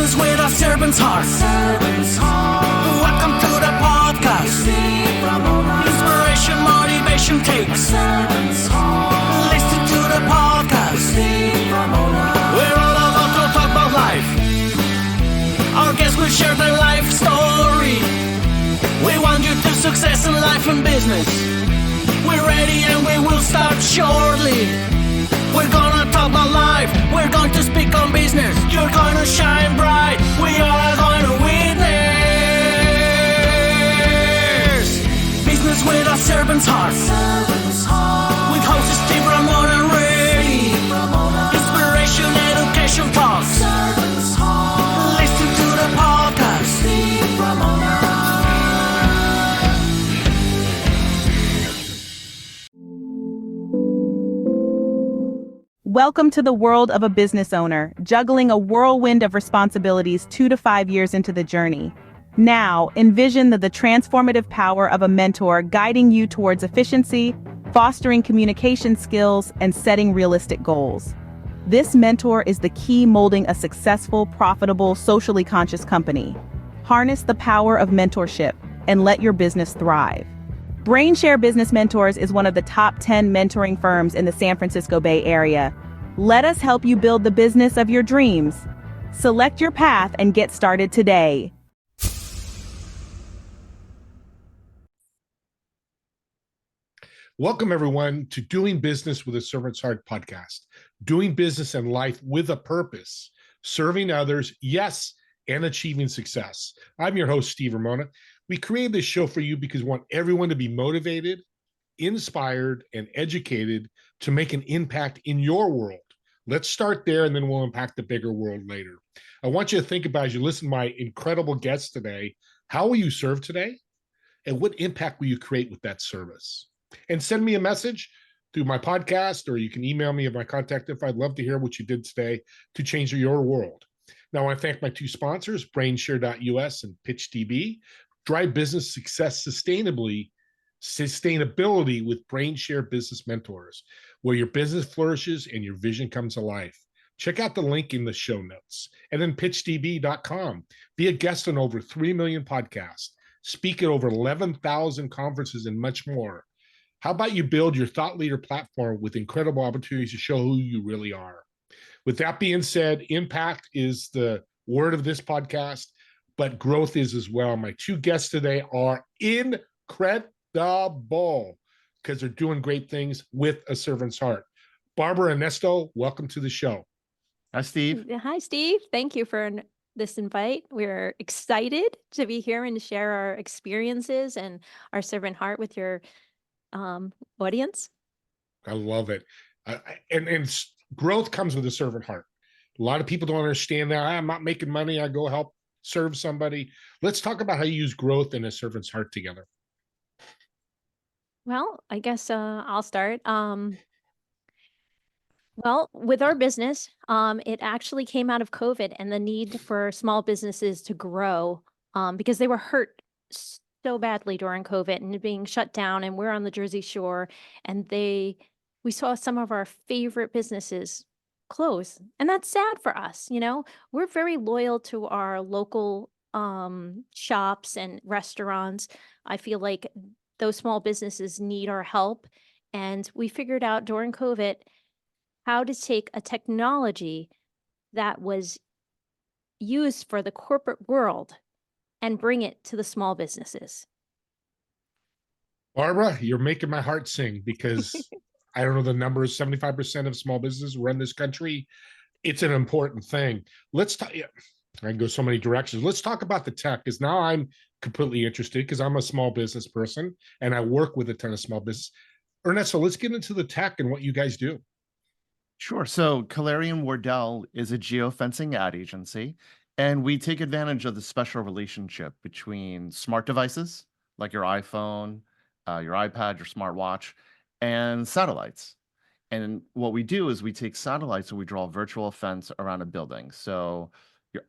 Business with a servant's heart. Welcome to the podcast. Inspiration, motivation takes. Listen to the podcast. We're all about to talk about life. Our guests will share their life story. We want you to success in life and business. We're ready and we will start shortly. We're gonna talk about life. We're going to speak on business. You're gonna shine bright. We are going to witness. Business with a servant's heart. With hosts Steve, Ramon, and Ray. Inspiration, education talks. Listen to the podcast. Welcome to the world of a business owner, juggling a whirlwind of responsibilities 2 to 5 years into the journey. Now, envision the transformative power of a mentor guiding you towards efficiency, fostering communication skills, and setting realistic goals. This mentor is the key molding a successful, profitable, socially conscious company. Harness the power of mentorship and let your business thrive. BrainShare Business Mentors is one of the top 10 mentoring firms in the San Francisco Bay Area. Let us help you build the business of your dreams. Select your path and get started today. Welcome, everyone, to Doing Business with a Servant's Heart podcast. Doing business and life with a purpose, serving others, yes, and achieving success. I'm your host, Steve Ramona. We created this show for you because we want everyone to be motivated, inspired, and educated to make an impact in your world. Let's start there, and then we'll impact the bigger world later. I want you to think about, as you listen to my incredible guests today, how will you serve today? And what impact will you create with that service? And send me a message through my podcast, or you can email me at my contact info. I'd love to hear what you did today to change your world. Now, I want to thank my two sponsors, brainshare.us and PitchDB. Drive business success sustainability with BrainShare Business Mentors, where your business flourishes and your vision comes to life. Check out the link in the show notes. And then pitchdb.com. Be a guest on over 3 million podcasts. Speak at over 11,000 conferences and much more. How about you build your thought leader platform with incredible opportunities to show who you really are? With that being said, impact is the word of this podcast, but growth is as well. My two guests today are incredible because they're doing great things with a servant's heart. Barbara and Ernesto, welcome to the show. Hi, Steve. Hi, Steve. Thank you for this invite. We're excited to be here and to share our experiences and our servant heart with your audience. I love it. And growth comes with a servant heart. A lot of people don't understand that. I'm not making money. I go help serve somebody. Let's talk about how you use growth and a servant's heart together. Well, I guess I'll start. Well, with our business, it actually came out of COVID and the need for small businesses to grow because they were hurt so badly during COVID and being shut down. And we're on the Jersey Shore, and we saw some of our favorite businesses close, and that's sad for us. We're very loyal to our local shops and restaurants. I feel like those small businesses need our help, and we figured out during COVID how to take a technology that was used for the corporate world and bring it to the small businesses. Barbara, you're making my heart sing because I don't know the numbers. 75% of small businesses run this country. It's an important thing. Let's talk. I can go so many directions. Let's talk about the tech, because now I'm completely interested because I'm a small business person and I work with a ton of small business. Ernesto, let's get into the tech and what you guys do. Sure. So Calarian Wardell is a geofencing ad agency, and we take advantage of the special relationship between smart devices like your iPhone, your iPad, your smartwatch, and satellites. And what we do is we take satellites and we draw a virtual fence around a building. So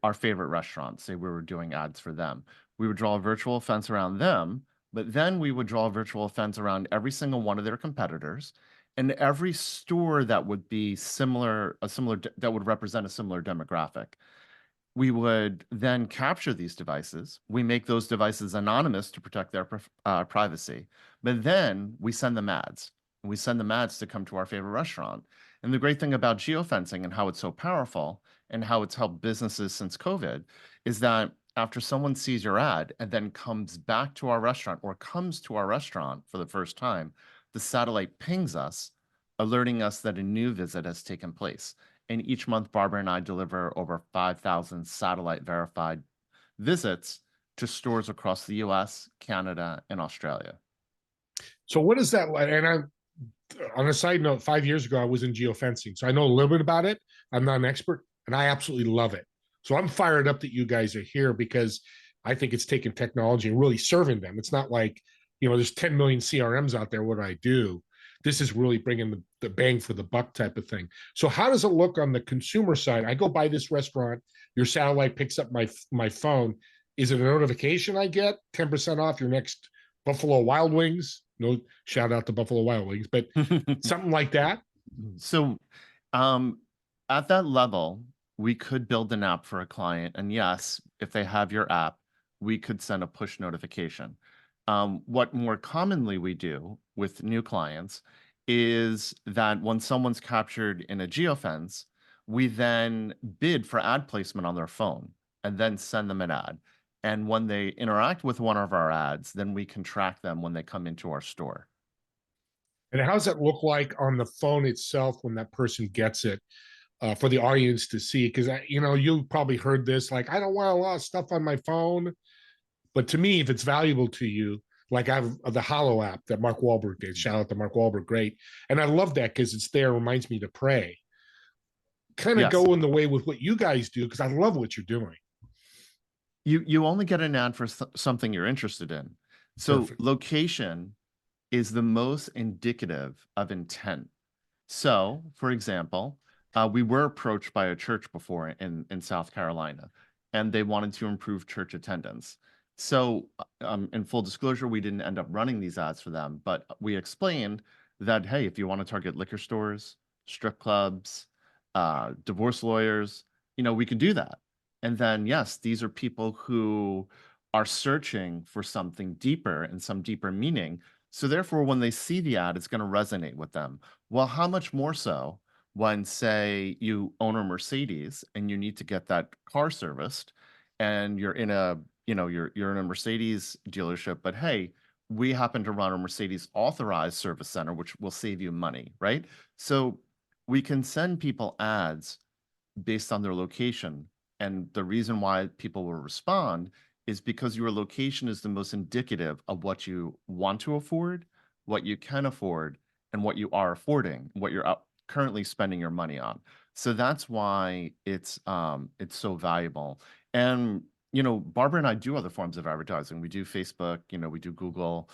our favorite restaurants, say we were doing ads for them, we would draw a virtual fence around them, but then we would draw a virtual fence around every single one of their competitors and every store that would be that would represent a similar demographic. we would then capture these devices. We make those devices anonymous to protect their privacy. But then we send them ads. We send them ads to come to our favorite restaurant. And the great thing about geofencing and how it's so powerful and how it's helped businesses since COVID is that after someone sees your ad and then comes back to our restaurant or comes to our restaurant for the first time, the satellite pings us, alerting us that a new visit has taken place. And each month, Barbara and I deliver over 5,000 satellite verified visits to stores across the US, Canada, and Australia. So what is that like? And I'm on a side note, 5 years ago, I was in geofencing. So I know a little bit about it. I'm not an expert, and I absolutely love it. So I'm fired up that you guys are here because I think it's taking technology and really serving them. It's not like, there's 10 million CRMs out there. What do I do? This is really bringing the bang for the buck type of thing. So how does it look on the consumer side? I go by this restaurant, your satellite picks up my phone. Is it a notification I get? 10% off your next Buffalo Wild Wings? No shout out to Buffalo Wild Wings, but something like that. So at that level, we could build an app for a client. And yes, if they have your app, we could send a push notification. What more commonly we do with new clients is that when someone's captured in a geofence, we then bid for ad placement on their phone and then send them an ad. And when they interact with one of our ads, then we can track them when they come into our store. And how does that look like on the phone itself when that person gets it for the audience to see? Because, you probably heard this, like, I don't want a lot of stuff on my phone. But to me, if it's valuable to you, like I have the Hollow app that Mark Wahlberg did, shout out to Mark Wahlberg, great. And I love that because it's there, reminds me to pray. Kind of Yes. go in the way with what you guys do because I love what you're doing. You only get an ad for something you're interested in. So Perfect. location is the most indicative of intent. So, for example, we were approached by a church before in South Carolina, and they wanted to improve church attendance. So, in full disclosure, we didn't end up running these ads for them, but we explained that, hey, if you want to target liquor stores, strip clubs, divorce lawyers, we could do that. And then, yes, these are people who are searching for something deeper and some deeper meaning. So therefore, when they see the ad, it's going to resonate with them. Well, how much more so when, say, you own a Mercedes and you need to get that car serviced, and you're in a, you're in a Mercedes dealership, but hey, we happen to run a Mercedes authorized service center, which will save you money, right? So we can send people ads based on their location. And the reason why people will respond is because your location is the most indicative of what you want to afford, what you can afford, and what you are affording, what you're currently spending your money on. So that's why it's so valuable. And Barbara and I do other forms of advertising. We do Facebook, we do Google,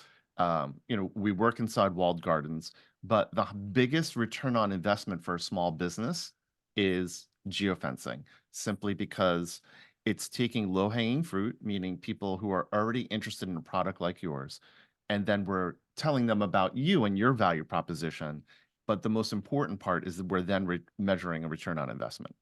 we work inside walled gardens. But the biggest return on investment for a small business is geofencing, simply because it's taking low-hanging fruit, meaning people who are already interested in a product like yours, and then we're telling them about you and your value proposition. But the most important part is that we're then measuring a return on investment.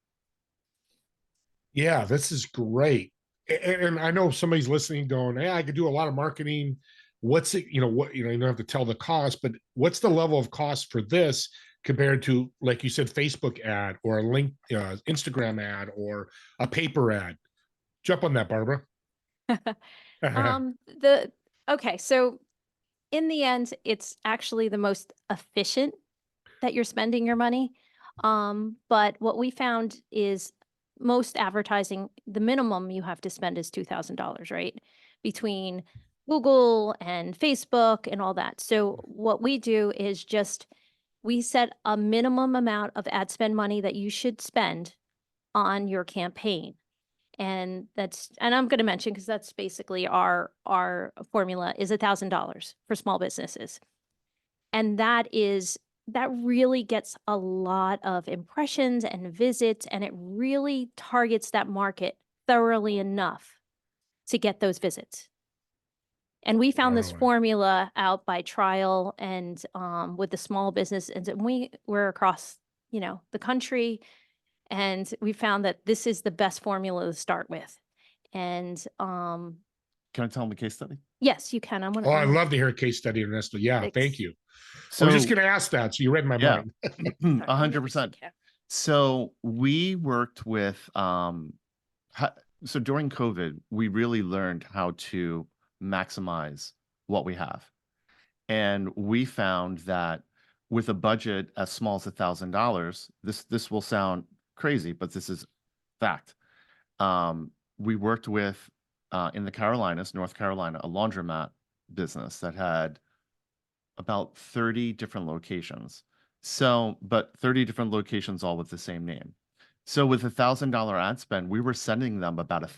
Yeah, this is great. And I know somebody's listening going, hey, I could do a lot of marketing. What's it, you don't have to tell the cost, but what's the level of cost for this compared to, like you said, Facebook ad or a link, Instagram ad or a paper ad? Jump on that, Barbara. Okay, so in the end, it's actually the most efficient that you're spending your money. But what we found is most advertising, the minimum you have to spend is $2,000, right? Between Google and Facebook and all that. So what we do is we set a minimum amount of ad spend money that you should spend on your campaign. And I'm going to mention, because that's basically our formula is $1,000 for small businesses. And that really gets a lot of impressions and visits, and it really targets that market thoroughly enough to get those visits. And we found this formula out by trial and with the small business, and we were across, the country, And we found that this is the best formula to start with. And Can I tell them a case study? yes, you can. Oh, I'd love to hear a case study, Ernesto. Yeah, thank you. I was just going to ask that, so you read my mind. 100%. So we worked with, so during COVID, we really learned how to maximize what we have. And we found that with a budget as small as $1,000, this will sound crazy, but this is fact. We worked with, in the Carolinas, North Carolina, a laundromat business that had about 30 different locations. So, but 30 different locations all with the same name. So with $1,000 ad spend, we were sending them about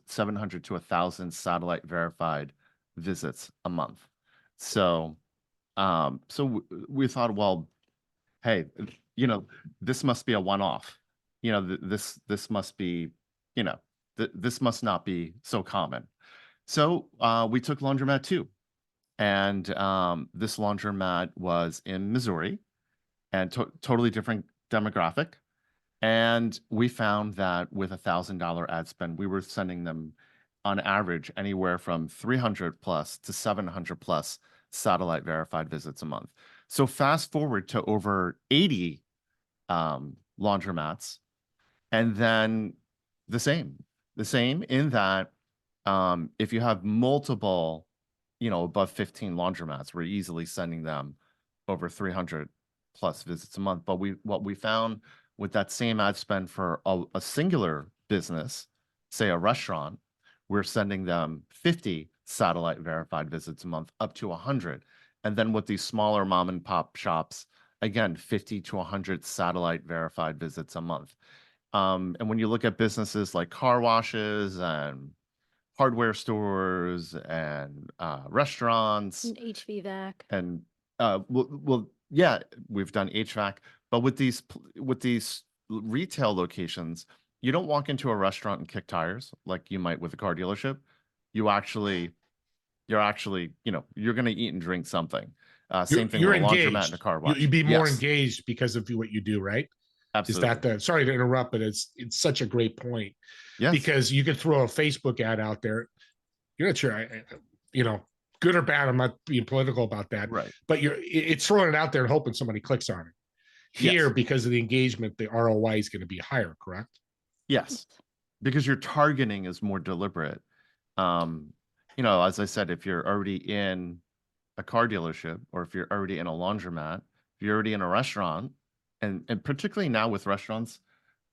700 to 1,000 satellite verified visits a month. So, we thought, well, hey, this must be a one-off. This must be, this must not be so common. So we took Laundromat 2. And this laundromat was in Missouri and totally different demographic. And we found that with $1,000 ad spend, we were sending them on average anywhere from 300 plus to 700 plus satellite verified visits a month. So fast forward to over 80 laundromats, and then the same in that if you have multiple, above 15 laundromats, we're easily sending them over 300 plus visits a month. But what we found with that same ad spend for a singular business, say a restaurant, we're sending them 50 satellite verified visits a month, up to 100. And then with these smaller mom and pop shops, again, 50 to 100 satellite verified visits a month. And when you look at businesses like car washes and hardware stores and restaurants and HVAC. And well, yeah, we've done HVAC, but with these retail locations, you don't walk into a restaurant and kick tires like you might with a car dealership. You're actually, you're going to eat and drink something. Same thing with a laundromat and a car wash. You'd be more engaged because of what you do, right? Absolutely. Is that sorry to interrupt, but it's such a great point. Yes. Because you could throw a Facebook ad out there. You're not sure, good or bad. I'm not being political about that. Right. But it's throwing it out there and hoping somebody clicks on it. Here, because of the engagement, the ROI is going to be higher, correct? Yes. Because your targeting is more deliberate. As I said, if you're already in a car dealership, or if you're already in a laundromat, if you're already in a restaurant, and particularly now with restaurants,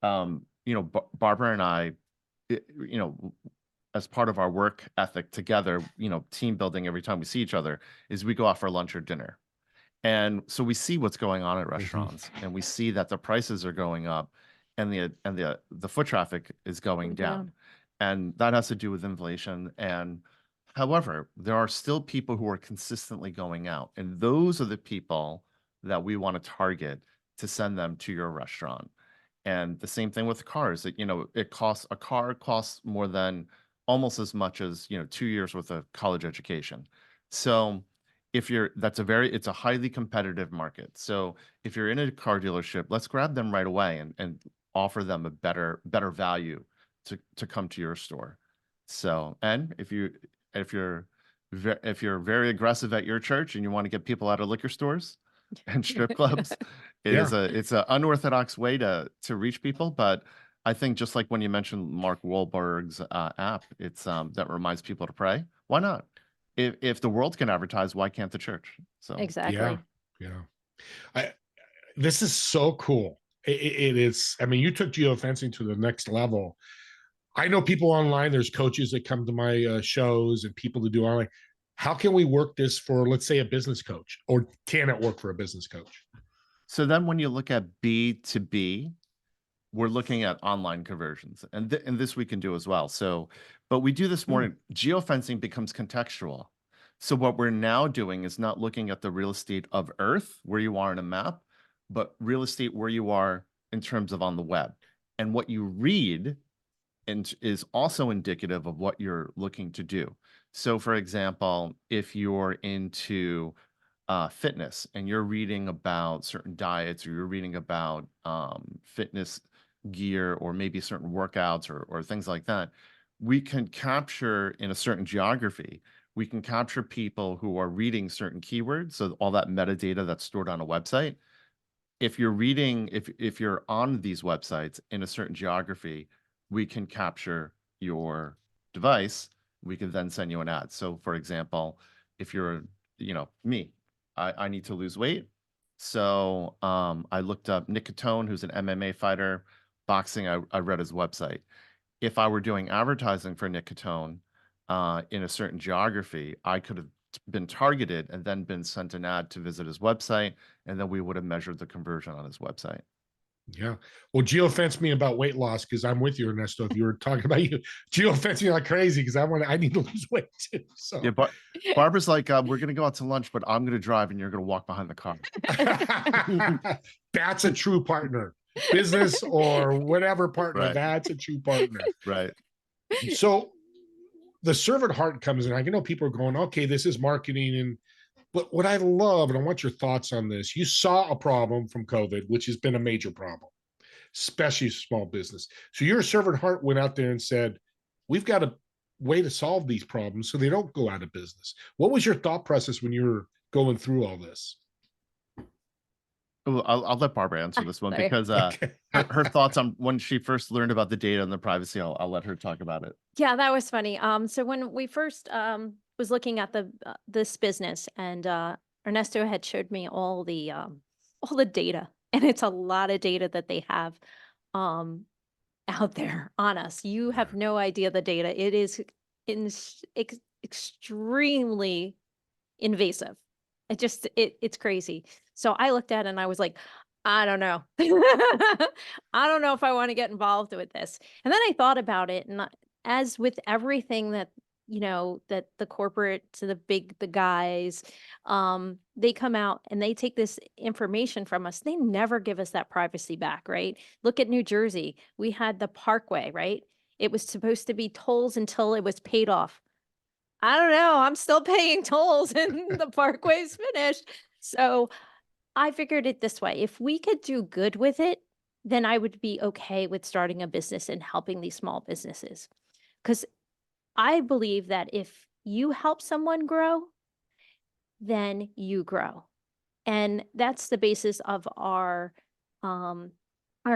Barbara and I, as part of our work ethic together, team building every time we see each other, is we go out for lunch or dinner. And so we see what's going on at restaurants, and we see that the prices are going up and the foot traffic is going down. And that has to do with inflation. And however, there are still people who are consistently going out, and those are the people that we want to target to send them to your restaurant. And the same thing with cars. A car costs more than almost as much as 2 years worth of college education. So it's a highly competitive market. So if you're in a car dealership, let's grab them right away and offer them a better value to come to your store. So, and if you're very aggressive at your church and you want to get people out of liquor stores and strip clubs, it's an unorthodox way to reach people. But I think just like when you mentioned Mark Wahlberg's app, it's that reminds people to pray. Why not? If the world can advertise, why can't the church? So exactly. Yeah. This is so cool. It is. I mean, you took geofencing to the next level. I know people online. There's coaches that come to my shows and people to do online. How can we work this for, let's say, a business coach, or can it work for a business coach? So then when you look at B2B, we're looking at online conversions, and this we can do as well. So, but we do this more, geofencing becomes contextual. So what we're now doing is not looking at the real estate of Earth, where you are in a map, but real estate where you are in terms of on the web. And what you read is also indicative of what you're looking to do. So for example, if you're into fitness and you're reading about certain diets, or you're reading about fitness gear or maybe certain workouts or things like that, we can capture in a certain geography, we can capture people who are reading certain keywords. So all that metadata that's stored on a website, if you're reading, if you're on these websites in a certain geography, we can capture your device. We can then send you an ad. So for example, if you're, me, I need to lose weight. So I looked up Nick Catone, who's an MMA fighter, boxing. I read his website. If I were doing advertising for Nick Catone in a certain geography, I could have been targeted and then been sent an ad to visit his website, and then we would have measured the conversion on his website. Yeah. Well, geofence me about weight loss because I'm with you, Ernesto. If you were talking about you geofencing like crazy because I need to lose weight too. So Yeah, but Barbara's like, we're gonna go out to lunch, but I'm gonna drive and you're gonna walk behind the car. that's a true partner, business or whatever partner. Right. That's a true partner. Right. So the servant heart comes in. I know people are going, okay, this is marketing, but what I love, and I want your thoughts on this, you saw a problem from COVID, which has been a major problem, especially small business. So your servant heart went out there and said, we've got a way to solve these problems so they don't go out of business. What was your thought process when you were going through all this? Ooh, I'll let Barbara answer this one Sorry. because her thoughts on when she first learned about the data and the privacy, I'll let her talk about it. Yeah, that was funny. So when we first was looking at this business, and Ernesto had showed me all the data, and it's a lot of data that they have out there on us. You have no idea the data. It is extremely invasive. It's crazy. So I looked at it and I was like, I don't know. I don't know if I want to get involved with this. And then I thought about it, and as with everything that that the corporate to the guys, they come out and they take this information from us. They never give us that privacy back, right? Look at New Jersey. We had the Parkway, right? It was supposed to be tolls until it was paid off. I don't know. I'm still paying tolls and the Parkway's finished. So I figured it this way. If we could do good with it, then I would be okay with starting a business and helping these small businesses. Because I believe that if you help someone grow, then you grow. And that's the basis of our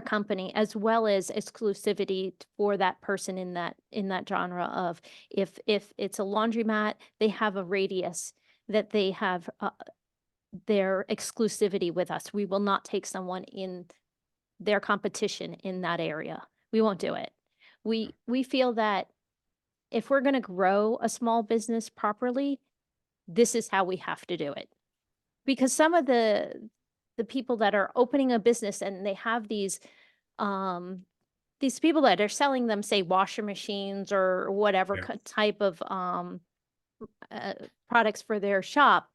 company, as well as exclusivity for that person in that genre of, if it's a laundromat, they have a radius that they have their exclusivity with us. We will not take someone in their competition in that area. We won't do it. We feel that if we're going to grow a small business properly, this is how we have to do it. Because some of the people that are opening a business and they have these people that are selling them, say, washer machines or whatever type of products for their shop,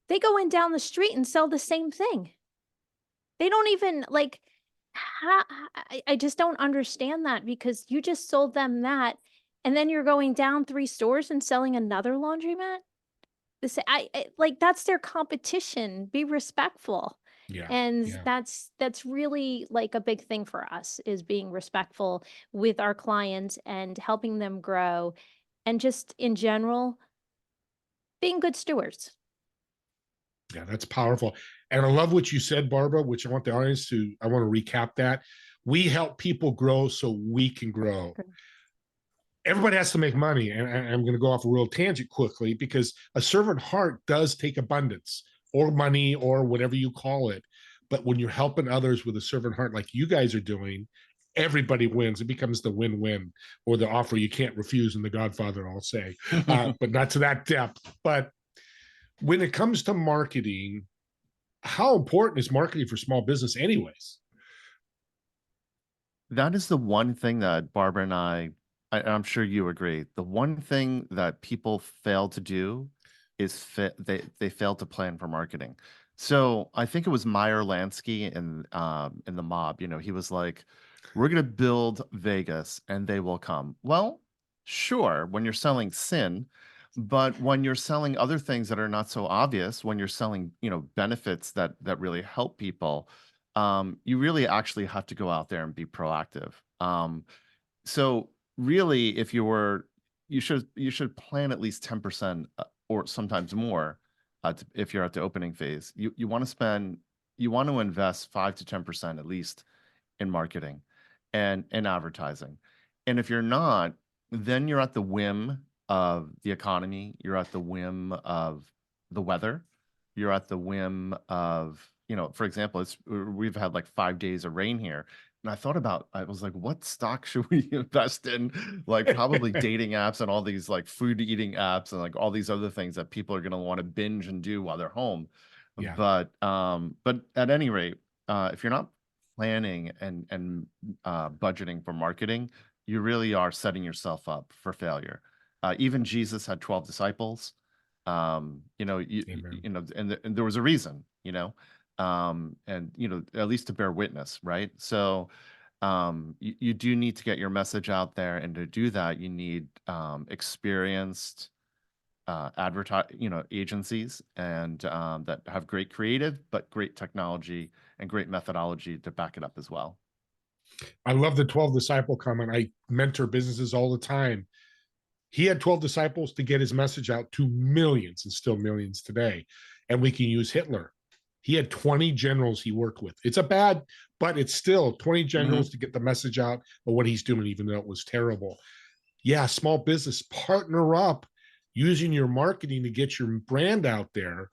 they go in down the street and sell the same thing. They don't even I just don't understand that, because you just sold them that, and then you're going down 3 stores and selling another laundromat. That's their competition. Be respectful. Yeah. And that's really like a big thing for us, is being respectful with our clients and helping them grow, and just in general, being good stewards. Yeah, that's powerful. And I love what you said, Barbara, which I want the audience to, I want to recap that. We help people grow so we can grow. Everybody has to make money. And I'm going to go off a real tangent quickly, because a servant heart does take abundance or money or whatever you call it. But when you're helping others with a servant heart, like you guys are doing, everybody wins. It becomes the win-win, or the offer you can't refuse in The Godfather, I'll say, but not to that depth. But when it comes to marketing, how important is marketing for small business anyways? That is the one thing that Barbara and I'm sure you agree, the one thing that people fail to do is they fail to plan for marketing. So I think it was Meyer Lansky in The Mob. He was like, we're going to build Vegas and they will come. Well, sure, when you're selling sin, but when you're selling other things that are not so obvious, when you're selling benefits that really help people, you really actually have to go out there and be proactive. So really, if you should plan at least 10% or sometimes more if you're at the opening phase. You want to invest 5 to 10% at least in marketing and advertising. And if you're not, then you're at the whim of the economy. You're at the whim of the weather. You're at the whim of, for example, we've had like 5 days of rain here. And I was like, what stock should we invest in? Like probably dating apps and all these like food eating apps and like all these other things that people are going to want to binge and do while they're home. Yeah. But at any rate, if you're not planning and budgeting for marketing, you really are setting yourself up for failure. Even Jesus had 12 disciples. And there was a reason, and at least to bear witness, right? So you do need to get your message out there, and to do that, you need experienced agencies and that have great creative but great technology and great methodology to back it up as well. I love the 12 disciple comment. I mentor businesses all the time. He had 12 disciples to get his message out to millions, and still millions today. And we can use Hitler. He had 20 generals he worked with. It's a bad, but it's still 20 generals to get the message out of what he's doing, even though it was terrible. Yeah, small business, partner up using your marketing to get your brand out there.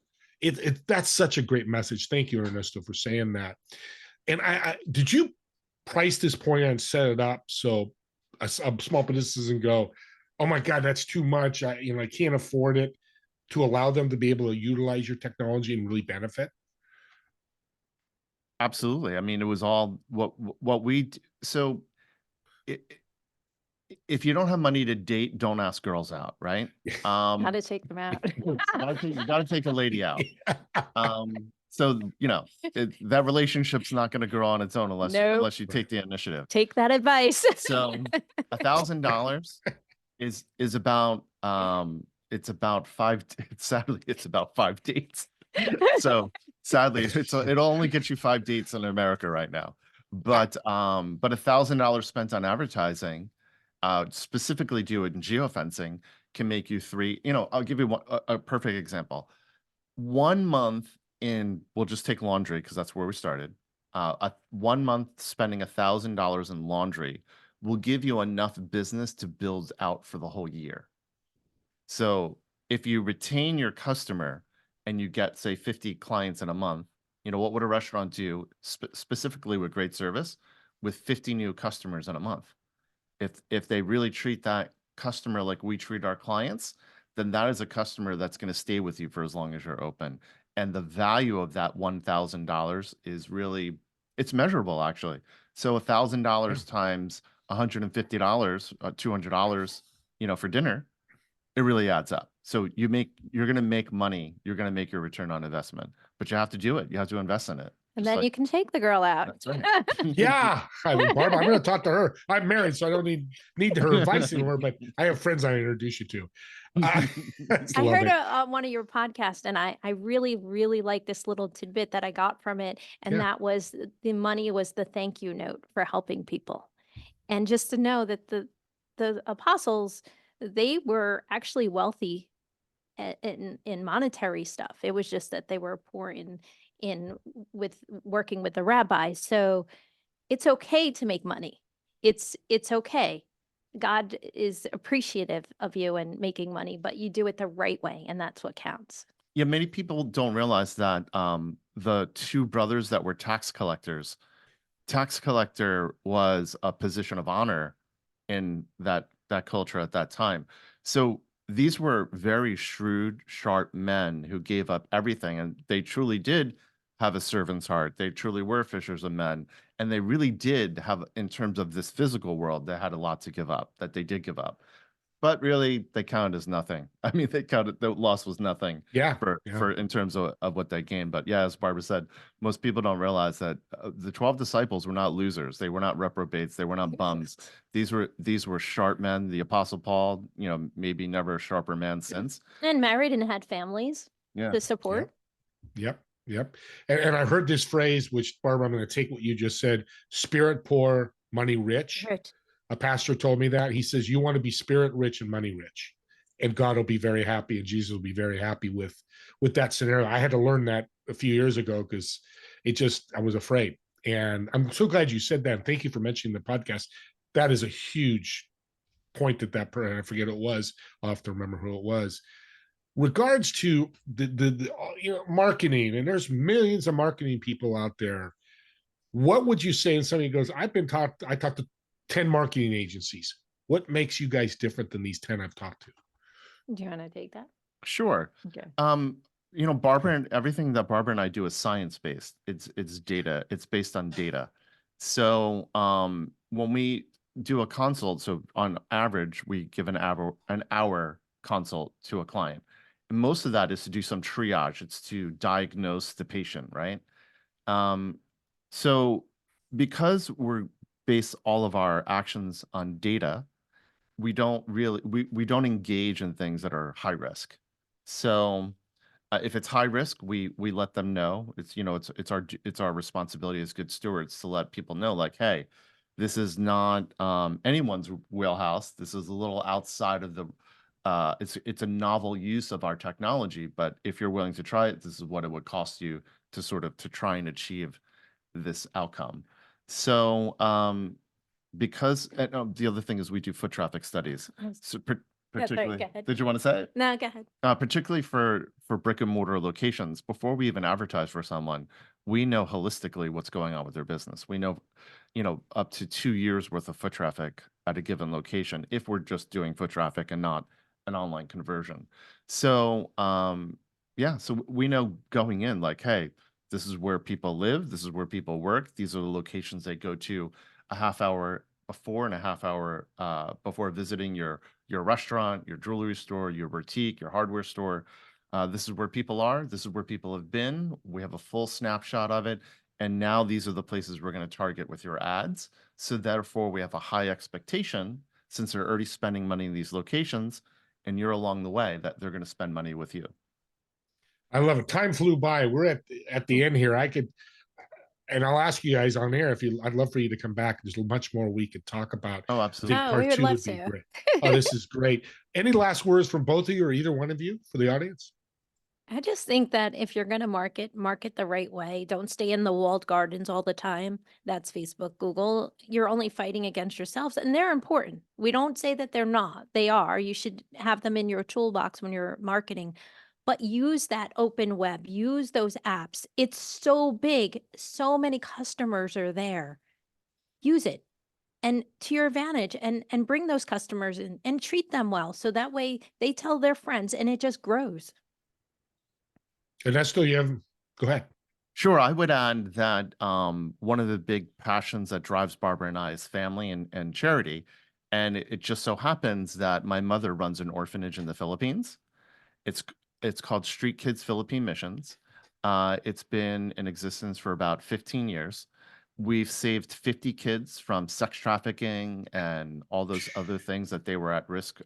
That's such a great message. Thank you, Ernesto, for saying that. And I did you price this point and set it up so a small business doesn't go, oh my God, that's too much. I can't afford it, to allow them to be able to utilize your technology and really benefit? Absolutely. I mean, it was all what we so if you don't have money to date, don't ask girls out, right? How to take them out. You gotta take a lady out. So that relationship's not going to grow on its own unless you take the initiative. Take that advice. So $1,000 is about it's about sadly it's about 5 dates. So sadly it'll only get you 5 dates in America right now. But $1,000 spent on advertising, specifically do it in geofencing, can make you 3. I'll give you a perfect example. 1 month we'll just take laundry because that's where we started. 1 month spending $1,000 in laundry will give you enough business to build out for the whole year. So if you retain your customer and you get, say, 50 clients in a month, what would a restaurant do specifically with great service with 50 new customers in a month? If they really treat that customer like we treat our clients, then that is a customer that's going to stay with you for as long as you're open. And the value of that $1,000 is really, it's measurable actually. So $1,000 times $150, $200, for dinner, it really adds up. So you're going to make money. You're going to make your return on investment, but you have to do it. You have to invest in it. And then you can take the girl out. That's right. Yeah. Barbara, I'm going to talk to her. I'm married, so I don't need her advice anymore, but I have friends I introduce you to. I heard one of your podcasts, and I really, really like this little tidbit that I got from it. And that was the money was the thank you note for helping people. And just to know that the apostles, they were actually wealthy in monetary stuff. It was just that they were poor in with working with the rabbi. So it's okay to make money. It's okay. God is appreciative of you and making money, but you do it the right way, and that's what counts. Yeah, many people don't realize that the 2 brothers that were tax collectors, tax collector was a position of honor in that culture at that time. So these were very shrewd, sharp men who gave up everything, and they truly did have a servant's heart. They truly were fishers of men, and they really did have, in terms of this physical world, they had a lot to give up, that they did give up. But really, they counted as nothing. I mean, the loss was nothing for in terms of what they gained. But yeah, as Barbara said, most people don't realize that the 12 disciples were not losers. They were not reprobates. They were not bums. These were sharp men. The Apostle Paul, maybe never a sharper man since. And married and had families to support. Yep. Yep. And I heard this phrase, which Barbara, I'm going to take what you just said, spirit poor, money rich. Rich. A pastor told me that. He says, you want to be spirit rich and money rich. And God will be very happy, and Jesus will be very happy with that scenario. I had to learn that a few years ago because I was afraid. And I'm so glad you said that. And thank you for mentioning the podcast. That is a huge point I forget who it was. I'll have to remember who it was. Regards to the marketing, and there's millions of marketing people out there. What would you say? And somebody goes, I talked to 10 marketing agencies. What makes you guys different than these 10 I've talked to? Do you want to take that? Sure. Okay. Barbara, and everything that Barbara and I do is science-based. It's data. It's based on data. So when we do a consult, so on average, we give an hour consult to a client. And most of that is to do some triage. It's to diagnose the patient, right? So because we're base all of our actions on data, we don't really we don't engage in things that are high risk. So if it's high risk, we let them know. It's our responsibility as good stewards to let people know, like, hey, this is not anyone's wheelhouse. This is a little outside of the it's a novel use of our technology, but if you're willing to try it, this is what it would cost you to try and achieve this outcome. So because the other thing is we do foot traffic studies. So particularly, go ahead. did you want to say it? No, go ahead. Particularly for brick and mortar locations, before we even advertise for someone, we know holistically what's going on with their business. We know, up to 2 years worth of foot traffic at a given location if we're just doing foot traffic and not an online conversion. So, so we know going in, like, hey, this is where people live, this is where people work, these are the locations they go to a half hour before and a half hour before visiting your restaurant, your jewelry store, your boutique, your hardware store. This is where people are. This is where people have been. We have a full snapshot of it. And now these are the places we're going to target with your ads. So therefore, we have a high expectation, since they're already spending money in these locations, and you're along the way, that they're going to spend money with you. I love it. Time flew by. We're at the end here. And I'll ask you guys on air I'd love for you to come back. There's much more we could talk about. Oh, absolutely. I think part 2 would be great. Oh, this is great. Any last words from both of you or either one of you for the audience? I just think that if you're going to market the right way. Don't stay in the walled gardens all the time. That's Facebook, Google. You're only fighting against yourselves, and they're important. We don't say that they're not. They are. You should have them in your toolbox when you're marketing. But use that open web. Use those apps. It's so big. So many customers are there. Use it. And to your advantage, and bring those customers in and treat them well. So that way they tell their friends and it just grows. Ernesto, go ahead. Sure. I would add that one of the big passions that drives Barbara and I is family and charity. And it just so happens that my mother runs an orphanage in the Philippines. It's called Street Kids Philippine Missions. It's been in existence for about 15 years. We've saved 50 kids from sex trafficking and all those other things that they were at risk.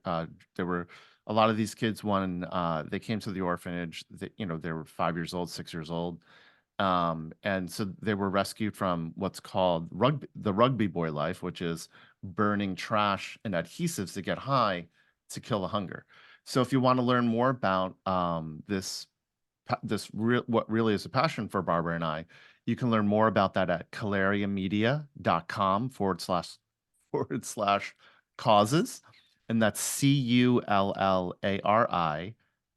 There were a lot of these kids when they came to the orphanage, they were 5 years old, 6 years old. And so they were rescued from what's called the rugby boy life, which is burning trash and adhesives to get high to kill the hunger. So if you want to learn more about what really is a passion for Barbara and I, you can learn more about that at callariamedia.com/causes. And that's CULLARI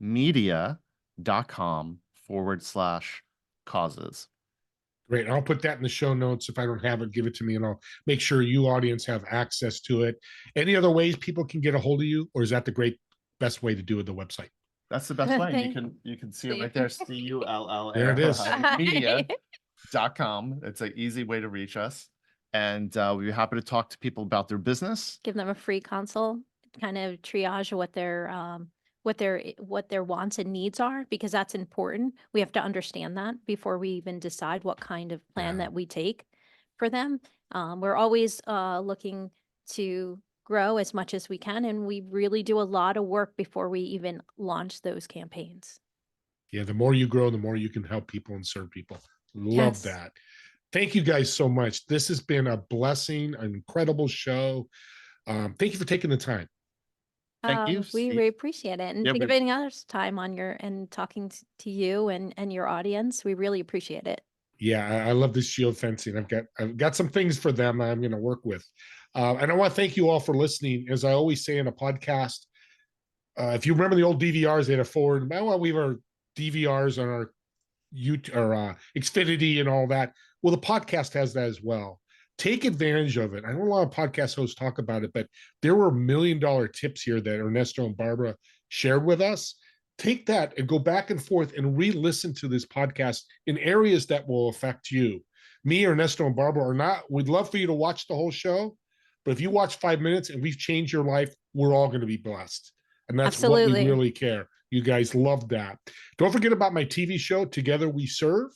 media.com/causes. Great. I'll put that in the show notes. If I don't have it, give it to me and I'll make sure you audience have access to it. Any other ways people can get a hold of you, or is that the best way to do it, the website? That's the best way. You can see it right there. CULLARI There it is. media.com. It's an easy way to reach us. And we'd be happy to talk to people about their business. Give them a free consult, kind of triage what their wants and needs are, because that's important. We have to understand that before we even decide what kind of plan that we take for them. We're always looking to grow as much as we can, and we really do a lot of work before we even launch those campaigns. Yeah, the more you grow, the more you can help people and serve people. Love Yes. that. Thank you guys so much. This has been a blessing, an incredible show. Thank you for taking the time. Thank you, We Steve. really appreciate it. And Yeah, we- giving us time on your and talking to you and your audience. We really appreciate it. Yeah, I love this geofencing. I've got some things for them I'm going to work with. And I want to thank you all for listening. As I always say in a podcast, if you remember the old DVRs, they had a forward. Well, we have our DVRs on our YouTube or Xfinity and all that. Well, the podcast has that as well. Take advantage of it. I know a lot of podcast hosts talk about it, but there were $1 million tips here that Ernesto and Barbara shared with us. Take that and go back and forth and re-listen to this podcast in areas that will affect you. Me, Ernesto, and Barbara are not. We'd love for you to watch the whole show, but if you watch 5 minutes and we've changed your life, we're all going to be blessed. And that's what we Absolutely. really care. You guys love that. Don't forget about my TV show, Together We Serve.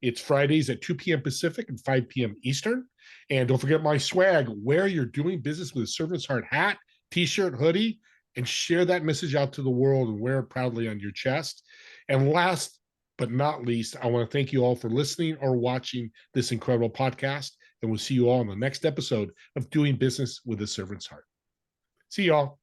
It's Fridays at 2 p.m. Pacific and 5 p.m. Eastern. And don't forget my swag. Wear your Doing Business with a Servant's Heart hat, t-shirt, hoodie, and share that message out to the world and wear it proudly on your chest. And last but not least, I want to thank you all for listening or watching this incredible podcast. And we'll see you all in the next episode of Doing Business with a Servant's Heart. See y'all.